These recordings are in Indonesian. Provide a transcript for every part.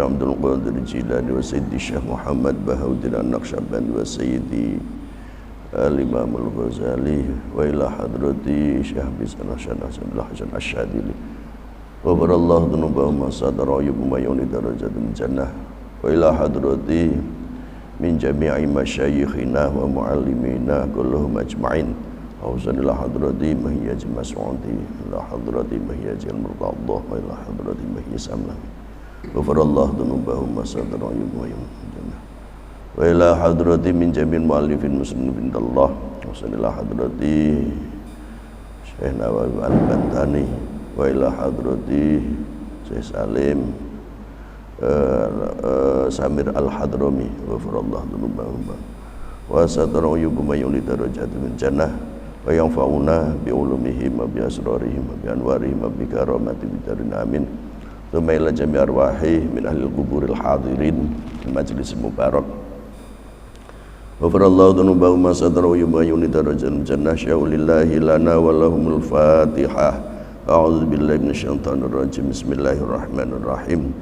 Abdul Qadir Jilani wa Sayyidi Syekh Muhammad Bahauddin An-Naqsyabandi wa Sayyidi Al-Imam Al-Ghazali wa ila hadrati Syekh Bisan Hasan Asyadili wa barallahu dunubahum sadara yubum mayuni darajatul jannah wa ila hadrati min jami'i masyayikhina wa muallimina kulluhum ajma'in wa ila hadrati mahiyaj mas'udi ila hadrati mahiyaj al-murtadah wa ila hadrati mahiyaj samlah Ghafarallahu dzunubahum wa satara ayyuhum jannah wa ila hadrati min jamil muallifin muslimin Allah wa sallallahu hadrati Syekh Nawawi Al-Bantani wa ila hadrati Syekh Salim Samir Al-Hadrami ghafarallahu dzunubahum wa satara ayyuhum mayuli darajatul jannah wa yanfa'una bi ulumihim wa bi asrarihim wa bi anwarihim wa bi karamati bidarin amin Thumma ila jami' arwahi min ahli al-quburil hadirin di majlis mubarak Ghafarallahu dzunubahum wa satara wa yubayyin darajatul jannah syaulillahi lana wa lahumul fatihah A'udzu billahi minasyaitonir rajim Bismillahirrahmanirrahim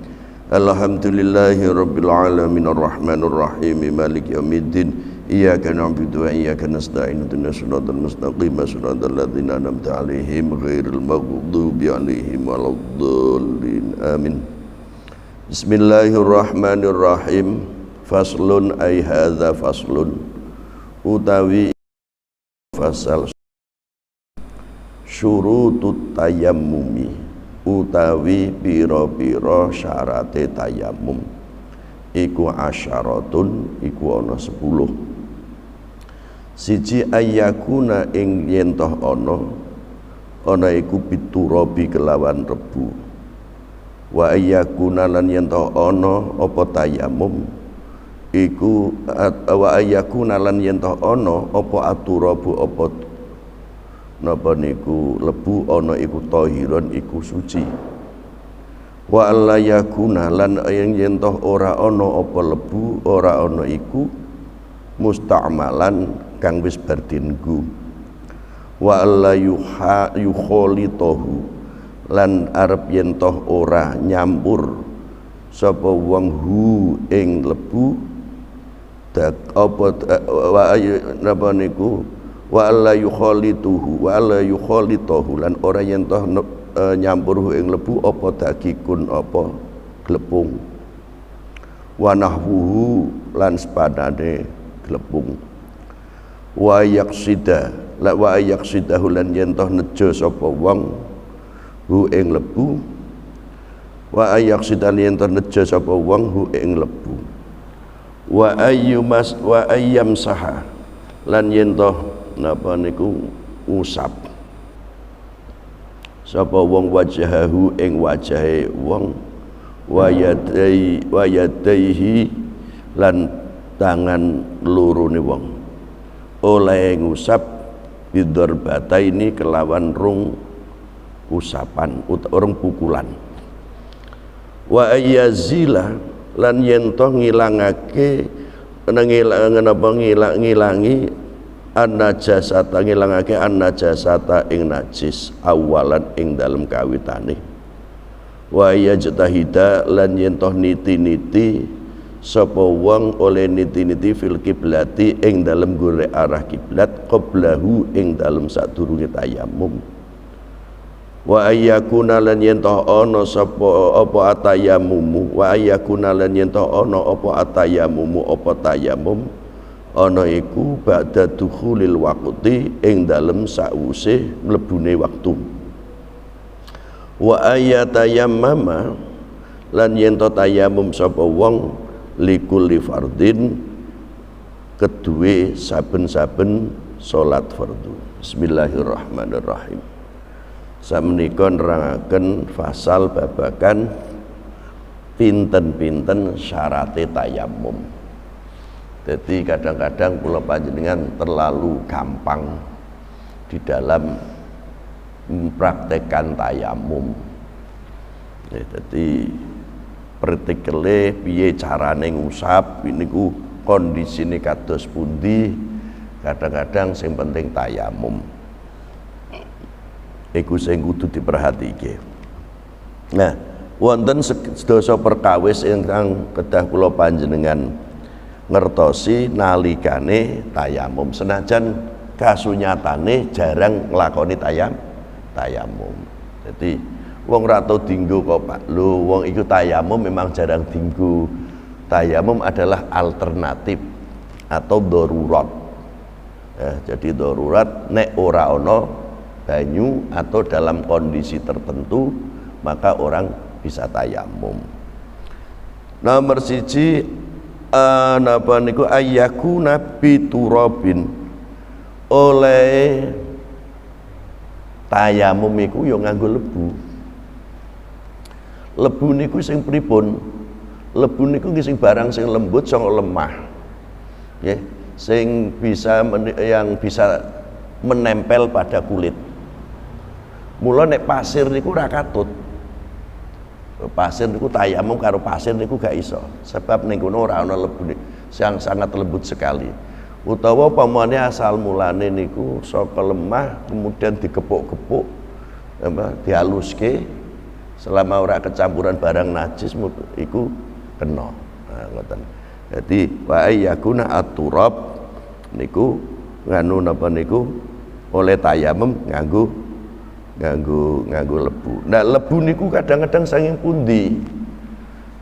Alhamdulillahi rabbil alamin arrahmanir rahim maliki yaumiddin Iyyaka na'budu wa iyyaka nasta'in ihdinas siratal mustaqim siratal ladzina an'amta 'alaihim ghairil maghdubi 'alaihim waladdallin amin Bismillahirrahmanirrahim faslun ay hadza faslun utawi fasal syurutut tayammumi utawi pira-pira syarate tayammum iku asyaratun iku ana 10 siji ayyakuna ing yen toh ana iku biturabi kelawan rebu wa ayyakuna lan yen toh ana apa tayammum iku wa ayyakuna lan yen toh ana apa aturabu apa napa niku lebu ana iku tahiron iku suci wa alla yakuna lan yen toh ora ana apa lebu ora ana iku musta'malan kang wis bardinggu wa alla yukholitahu lan arep yen toh ora nyampur sapa wong hu ing lebu dak apa wa napa niku wa alla yukholituhu wa alla yukholitahu lan ora yen toh nyampur hu ing lebu apa dagikun apa glepung wa nahwuhu lan sepadane glepung wa yaqsida la wa yaqsidahu lan yen toh nejo sapa wong hu ing lebu wa yaqsidan yen toh nejo sapa wong hu ing lebu wa ayyumas wa ayyam saha lan yen toh napa niku usap sapa wong wajahahu ing wajahe wong wa yadaihi lan tangan lurune wong oleh ngusap bidorbata ini kelawan rung usapan urung pukulan wa ayyazila lan yen to ngilangake ngilangi an-najasata ngilangake an-najasata ing najis awalan ing dalem kawitane wa yajtahida lan yen to niti-niti sapa wong oleh niti-niti fil kiblati ing dalem golek arah kiblat qablahu ing dalem sadurunge tayammum wa ayyakuna lan yen ta ana sapa apa atayammumu wa ayyakuna lan yen ta ana apa atayammumu apa tayammum ana iku ba'da dukhulil waqti ing dalem sawuse mlebune waktu wa ayyatayammama lan yen ta tayammum sapa wong likulli fardin kedue saben-saben salat fardu Bismillahirrahmanirrahim samenika nerangaken fasal babagan pinten-pinten syarate tayammum jadi kadang-kadang kula panjenengan terlalu gampang di dalam mempraktekkan tayammum ya, jadi pertikele piye carane ngusap niku kondisine kados pundi kadang-kadang sing penting tayamum iku sing kudu diperhatike. Nah, wonten sedasa perkawis ingkang kedah kula panjenengan ngertosi nalikane tayamum, senajan kasunyatane jarang nglakoni tayamum. Jadi wong ra tau dinggo kok Pak. Lho wong iku tayamum memang jarang dinggo. Tayamum adalah alternatif atau darurat. Ya, jadi darurat nek ora ana banyu atau dalam kondisi tertentu maka orang bisa tayamum. Nomor siji napa niku ayyakuna biturabin, oleh tayamum iku ya nganggo lebu. Lebu niku sing pripun? Lebu niku sing barang sing lembut sanga lemah. Nggih, sing yang bisa menempel pada kulit. Mula nek pasir niku ora katut. Pasir niku tayamum karo pasir niku gak iso. Sebab ning kono ora ana lebu yang sangat lembut sekali. Utawa pamane asal mulane niku saka lemah kemudian digepuk-gepuk dihaluske, selama ora kecampuran barang najis iku kena. Nah, ngoten. Jadi wa ayyakuna at-turab niku nganu napa niku oleh tayamum nganggo lebu. Nah, lebu niku kadang-kadang saking pundi?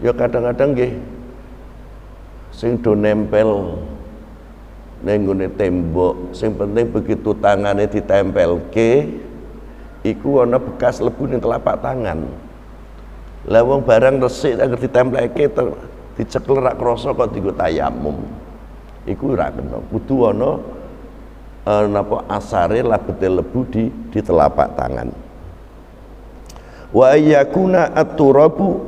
Ya kadang-kadang nggih sing do nempel ning nggone tembok, sing penting begitu tangane ditempelke iku ana bekas lebu ning telapak tangan. Lah wong barang resik agar ditempelke dicekel rak krasa kok dienggo tayamum. Iku ora kena. Kudu ana napa asare labete lebu di telapak tangan. Wa ayyakuna at-turabu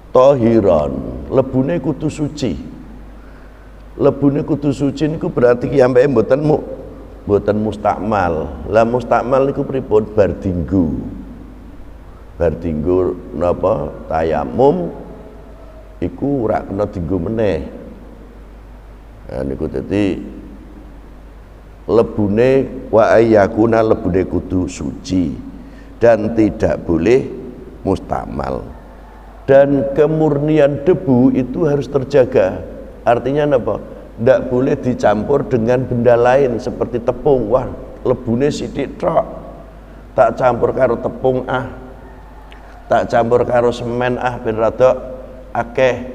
tahiran. Lebune kudu suci. Lebune kudu suci niku berarti kiyambake mboten mustakmal. Lah mustakmal niku pripun? Bar dinggo napa tayamum iku ora kena dinggo meneh. Nah niku dadi lebune wa ayyakuna, lebune kudu suci dan tidak boleh mustakmal. Dan kemurnian debu itu harus terjaga. Artinya apa? Tidak boleh dicampur dengan benda lain seperti tepung. Wah, lebune sithik tok. Tak campur karo tepung tak campur karo semen ben rada akeh,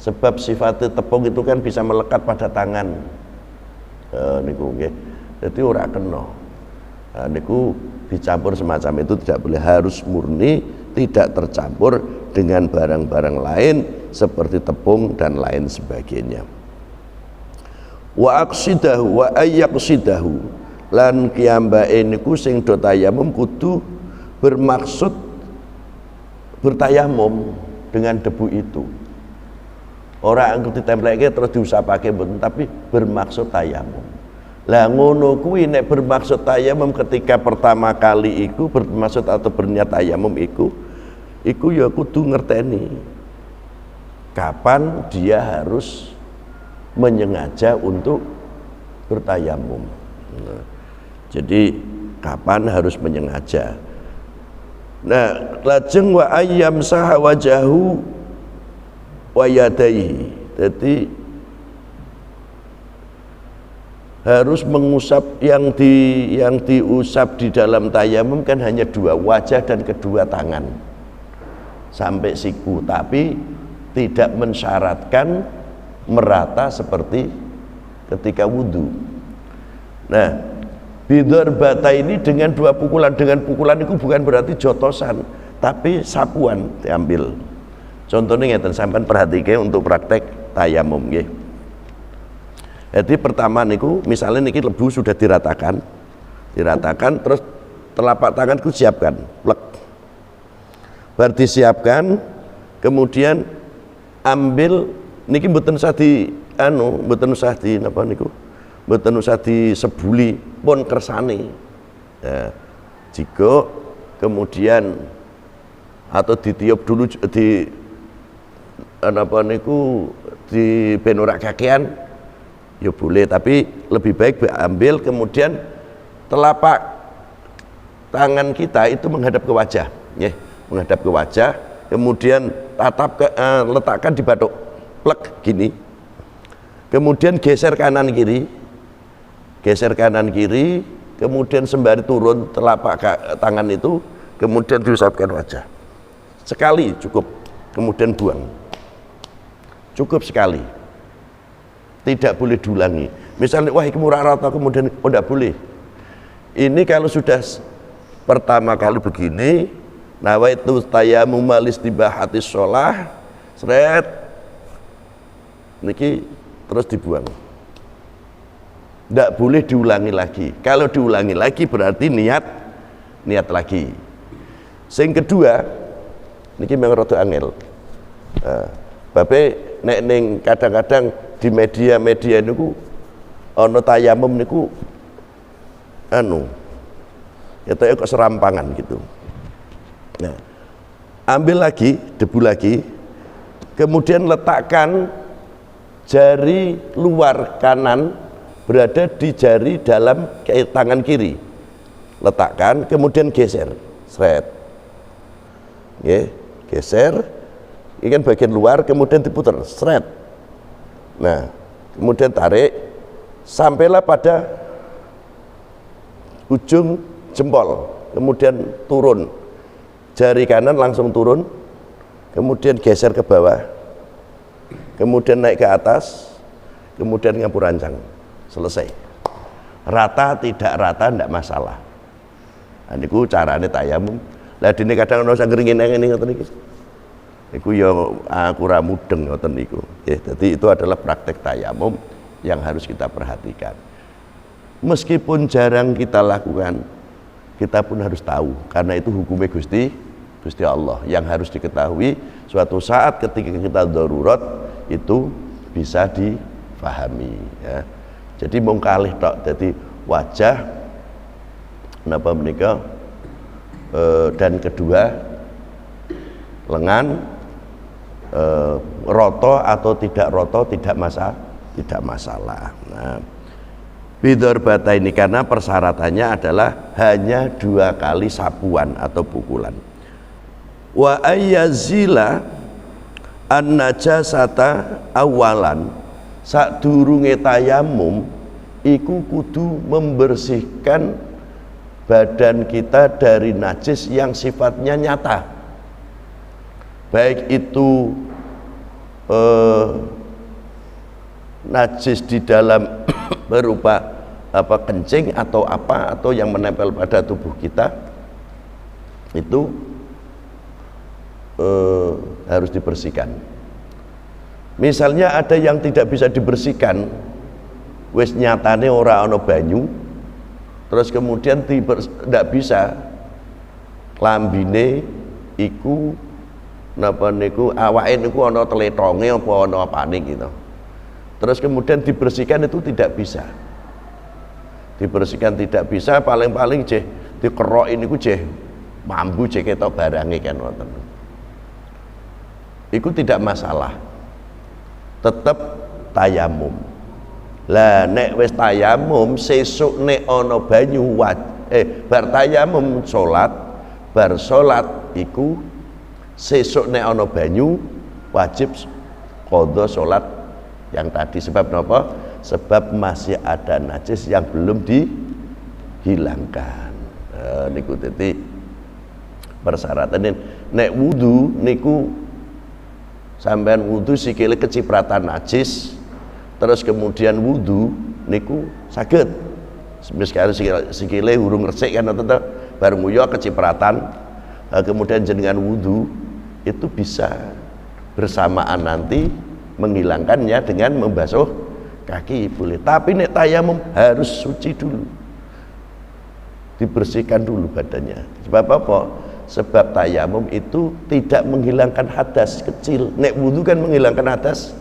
sebab sifatnya tepung itu kan bisa melekat pada tangan. Niku nggih. Dadi ora kena. Niku dicampur semacam itu tidak boleh, harus murni, tidak tercampur dengan barang-barang lain seperti tepung dan lain sebagainya. Wa aqsidahu wa ayyaqsidahu, lan kiyambake niku sing do tayamum kudu bermaksud bertayamum dengan debu itu. Orang yang ditempelke terus diusapake mboten, tapi bermaksud tayamum. Lah ngono kuwi nek bermaksud tayamum ketika pertama kali iku bermaksud atau berniat tayamum iku ya kudu ngerteni kapan dia harus menyengaja untuk bertayamum. Nah, jadi kapan harus menyengaja. Nah, lajeng wa ayyam saha wajahu wa yadaihi. Jadi harus mengusap yang diusap di dalam tayamum kan hanya dua, wajah dan kedua tangan sampai siku, tapi tidak mensyaratkan merata seperti ketika wudhu. Nah, bidor bata ini dengan dua pukulan, dengan pukulan itu bukan berarti jotosan, tapi sapuan diambil. Contohnya ngeten, sampean perhatikan untuk praktek tayamum nggih. Jadi pertama niku misalnya niki lebu sudah diratakan terus telapak tanganku siapkan, plek. Bar disiapkan, kemudian ambil niki mboten usah mboten usah di napa niku. Mboten usah disebuli pun kersane. Ya, jika kemudian atau ditiup dulu di napa niku di benorak kakean ya boleh, tapi lebih baik ambil kemudian telapak tangan kita itu menghadap ke wajah, ya. menghadap ke wajah, kemudian letakkan di batuk, plek gini, kemudian geser kanan kiri, kemudian sembari turun telapak tangan itu, kemudian diusapkan wajah sekali cukup, kemudian buang, cukup sekali, tidak boleh diulangi. Misalnya wah iki murah rata, kemudian tidak boleh. Ini kalau sudah pertama kali begini, nawaitu tayammum listibahati shalah, seret niki terus dibuang, tidak boleh diulangi lagi. Kalau diulangi lagi berarti niat lagi. Sing kedua niki memang rada angel. Babe nek ning kadang-kadang di media niku ana tayamum niku ya kok serampangan gitu. Nah, ambil lagi debu lagi, kemudian letakkan jari luar kanan berada di jari dalam tangan kiri, letakkan, kemudian geser, seret, geser, ini kan bagian luar, kemudian diputar, seret. Nah, kemudian tarik, sampailah pada ujung jempol, kemudian turun, jari kanan langsung turun, kemudian geser ke bawah, kemudian naik ke atas, kemudian ngapur rancang, selesai. Rata tidak rata tidak masalah. Nah, niku carane tayamum. Lah dene kadang ana sing ngene ngoten iki. Niku ya aku ra mudeng ngoten niku. Jadi itu adalah praktek tayamum yang harus kita perhatikan. Meskipun jarang kita lakukan, kita pun harus tahu karena itu hukumnya Gusti Allah yang harus diketahui. Suatu saat ketika kita darurat itu bisa difahami ya. Jadi mung kalih tok, jadi wajah napa menika dan kedua lengan roto atau tidak roto tidak masalah. Nah, bidorbata ini karena persyaratannya adalah hanya 2 kali sapuan atau pukulan. Wa ayyazila an-najasata awalan, sadurunge tayamum iku kudu membersihkan badan kita dari najis yang sifatnya nyata, baik itu najis di dalam berupa kencing atau atau yang menempel pada tubuh kita, itu harus dibersihkan. Misalnya ada yang tidak bisa dibersihkan, wis nyatane ora ana banyu, terus kemudian tidak bisa, klambine iku napa niku awake niku ana tletonge apa ana apane gitu, terus kemudian dibersihkan itu tidak bisa. Dibersihkan tidak bisa, paling-paling jeh dikerok ini ku jeh mambu jeh ketok barange kan ngoten. Iku tidak masalah, tetap tayamum. Lah nek wis tayamum sesuk nek ana banyu bar tayamum salat, bar salat iku sesuk nek ana banyu wajib qadha salat yang tadi. Sebab napa? Sebab masih ada najis yang belum dihilangkan. Niku dadi persyaratan. Nek wudu niku sampean wudu sikile kecipratan najis, terus kemudian wudu niku saged sekali sikile urung resik kan tetep bar nguyo kecipratan, kemudian jenengan wudu itu bisa bersamaan nanti menghilangkannya dengan membasuh kaki boleh. Tapi nek tayamum harus suci dulu, dibersihkan dulu badannya. Sebab apa? Sebab tayamum itu tidak menghilangkan hadas kecil. Nek wudu kan menghilangkan hadas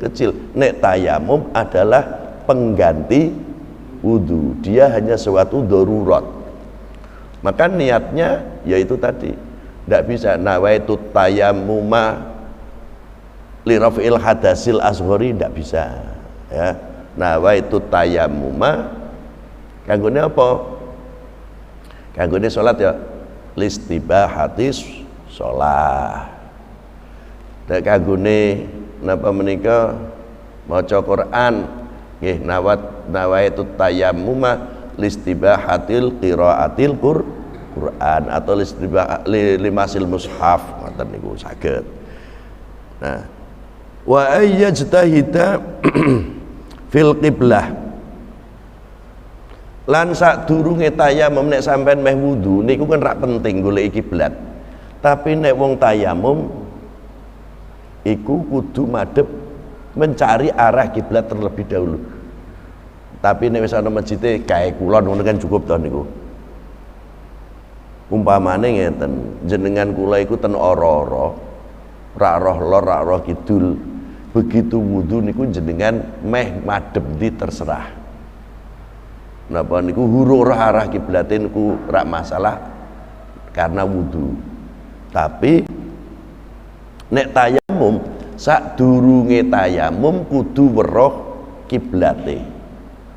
kecil. Nek tayamum adalah pengganti wudu, dia hanya suatu darurat. Maka niatnya yaitu tadi, tidak bisa nawaitu tayammuma lirafil hadasil asghari, tidak bisa ya. Nawaitu tayammuma kanggone apa? Kanggone salat ya, listibahatis shalah. Nek kanggone napa menika maca Quran nggih nawaitu tayammuma listibahatil qiraatil Quran atau limasil mushaf ngoten niku saged. Nah, wa ayyajtahida fil qiblah. Lan sadurunge tayamum nek sampean meh wudu niku kan rak penting golek kiblat. Tapi nek wong tayamum iku kudu madhep mencari arah kiblat terlebih dahulu. Tapi nek wis ana masjide kae kulon ngono kan cukup to niku. Umpamane ngeten, jenengan kula iku ten ora-ora, rak roh lor, rak roh kidul. Begitu wudu niku jenengan meh madhep ndi terserah. Napa niku huruf arah kiblate niku rak masalah karena wudu. Tapi nek tayamum sadurunge tayamum kudu weruh kiblate.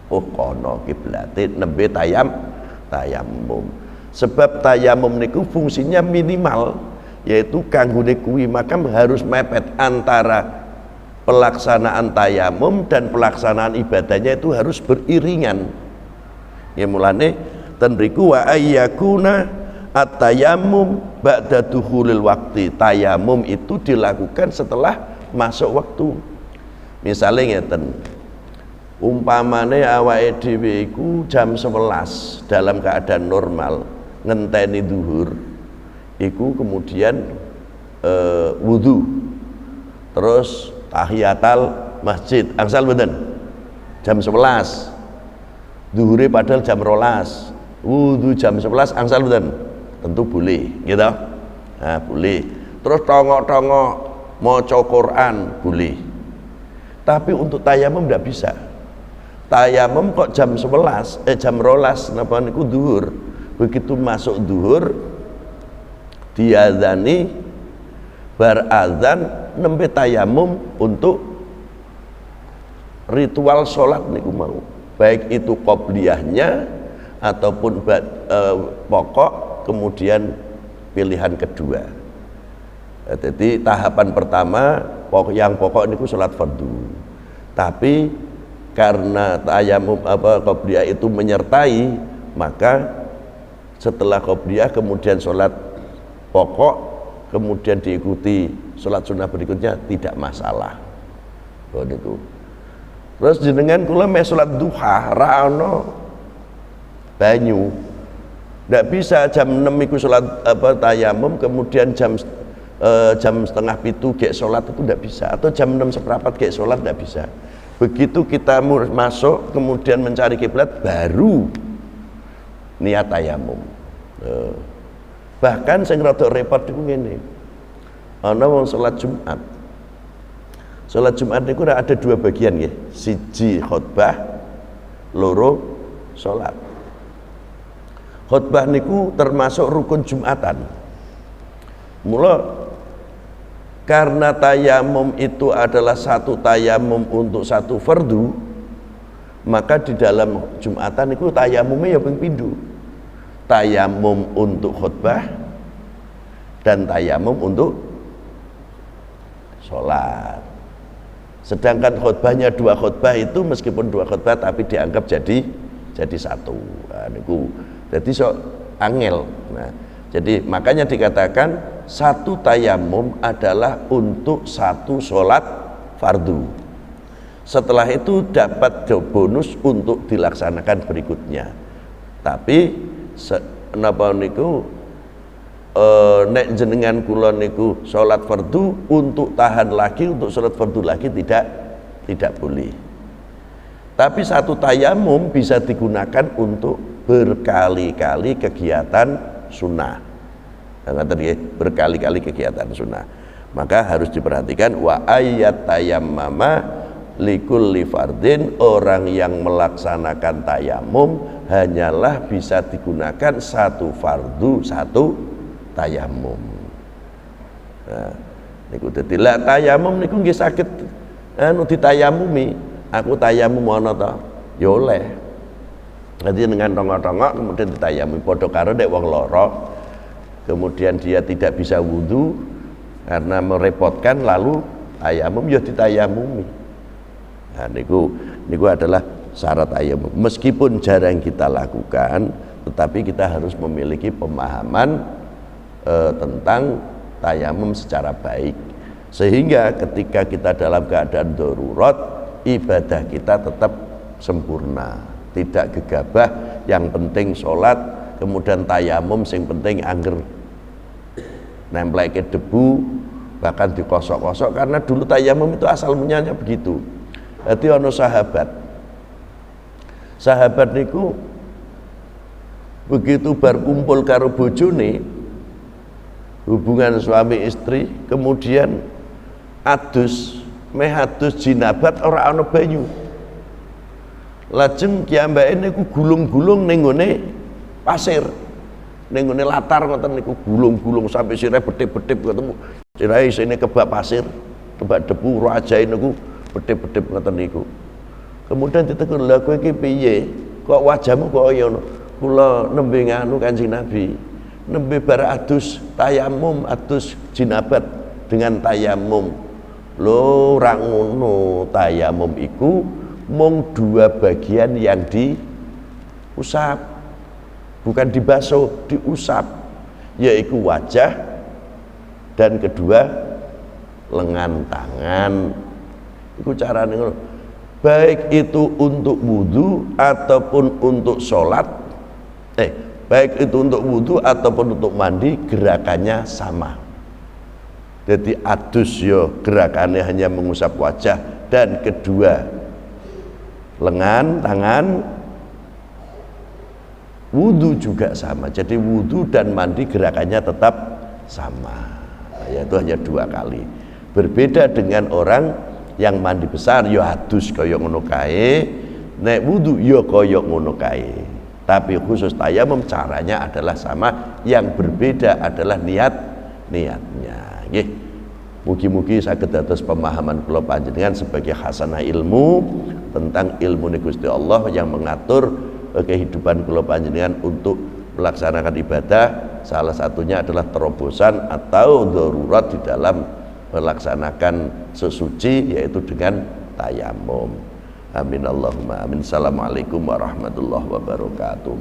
Oh kono kiblate nembe tayamum. Sebab tayamum niku fungsinya minimal, yaitu kanggone kuwi maka harus mepet antara pelaksanaan tayamum dan pelaksanaan ibadahnya itu harus beriringan. Ya mulane ten mriku wa ayyakuna at-tayammum ba'da dukhulil waqti. Tayamum itu dilakukan setelah masuk waktu. Misalnya ngeten, umpamane awake dhewe iku jam 11 dalam keadaan normal ngenteni zuhur iku kemudian wudu terus tahiyatal masjid angsal mboten jam 11 zuhure padahal jam 12 wudu jam 11 angsal mboten tentu boleh gitu. Nah boleh terus tongok-tongok maca Quran boleh, tapi untuk tayamum tidak bisa. Tayamum kok jam 11 jam 12 napa niku zuhur. Begitu masuk zuhur diazani bar azan nembe tayamum untuk ritual sholat niku mau, baik itu qobliyahnya ataupun pokok kemudian pilihan kedua. Jadi tahapan pertama yang pokok niku sholat fardu, tapi karena tayamum qobliyah itu menyertai, maka setelah qobliyah kemudian sholat pokok kemudian diikuti sholat sunnah berikutnya tidak masalah. Begitu. Terus jenengan kula meh sholat duha ra ono banyu, ndak bisa jam 6 iku sholat tayamum kemudian jam setengah pitu gek sholat, itu ndak bisa, atau jam 6 seperempat gek sholat ndak bisa. Begitu kita masuk kemudian mencari kiblat baru niat tayamum. Bahkan sing rada repot iku ngene. Ana wong salat Jumat. Salat Jumat niku ada dua bagian nggih. Siji khutbah, loro salat. Khutbah niku termasuk rukun Jumatan. Mula karena tayamum itu adalah satu tayamum untuk satu fardu, maka di dalam Jumatan itu tayamumnya ya ping pindho. Tayamum untuk khutbah dan tayamum untuk sholat. Sedangkan khutbahnya dua khutbah itu meskipun dua khutbah tapi dianggap jadi satu. Nah, niku jadi angel. Nah, jadi makanya dikatakan satu tayamum adalah untuk satu sholat fardu. Setelah itu dapat bonus untuk dilaksanakan berikutnya. Tapi napa niku nek jenengan kula niku sholat fardu untuk tahan lagi, untuk sholat fardu lagi tidak boleh. Tapi satu tayamum bisa digunakan untuk berkali-kali kegiatan sunnah. Berkali-kali kegiatan sunnah. Maka harus diperhatikan wa ayat tayammama likulli fardin, orang yang melaksanakan tayamum hanyalah bisa digunakan satu fardu satu tayamum. Nah, niku dadi la tayamum niku nggih saged ditayamumi. Aku tayamum ana ta? Ya oleh. Dadi dengan tongok-tongok kemudian ditayamumi padha karo nek wong lara kemudian dia tidak bisa wudhu karena merepotkan, lalu tayamum ya ditayamumi. Nah niku adalah syarat tayamum. Meskipun jarang kita lakukan, tetapi kita harus memiliki pemahaman tentang tayamum secara baik, sehingga ketika kita dalam keadaan darurat, ibadah kita tetap sempurna, tidak gegabah. Yang penting sholat, kemudian tayamum sing penting angger nempleke debu, bahkan dikosok-kosok, karena dulu tayamum itu asal mulanya begitu. Jadi ono sahabat niku begitu bar kumpul karo bojone, hubungan suami istri, kemudian adus jinabat ora ana banyu. Lajeng kiambake niku gulung-gulung ning nggone pasir, ning nggone latar ngoten niku gulung-gulung sampai sirah bedip-bedip ketemu. Sirah isine kebak pasir, kebak debu, rajae niku bedip-bedip ngoten niku. Kemudian ditegur, "Lah kowe iki piye? Kok wajahmu kok kaya ngono?" "Kula nembe nganu Kanjeng Nabi, nembe bar adus tayamum, adus jinabat dengan tayamum." "Lho, ora ngono, tayamum iku mung dua bagian yang diusap, bukan dibasuh, diusap, yaitu wajah dan kedua lengan tangan." Itu caranya ngono. Baik itu untuk wudhu ataupun untuk sholat, baik itu untuk wudhu ataupun untuk mandi, gerakannya sama. Jadi adus yo gerakannya hanya mengusap wajah dan kedua lengan tangan. Wudhu juga sama, jadi wudhu dan mandi gerakannya tetap sama, yaitu hanya 2 kali. Berbeda dengan orang yang mandi besar, yo adus kaya ngono kae, nek wudhu yo kaya ngono kae. Tapi khusus tayamum caranya adalah sama, yang berbeda adalah niatnya. Nggih. Mugi-mugi saged dados pemahaman kula panjenengan sebagai hasanah ilmu tentang ilmu Gusti Allah yang mengatur kehidupan kula panjenengan untuk melaksanakan ibadah. Salah satunya adalah terobosan atau darurat di dalam melaksanakan sesuci, yaitu dengan tayamum. Amin Allahumma amin. Assalamualaikum warahmatullahi wabarakatuh.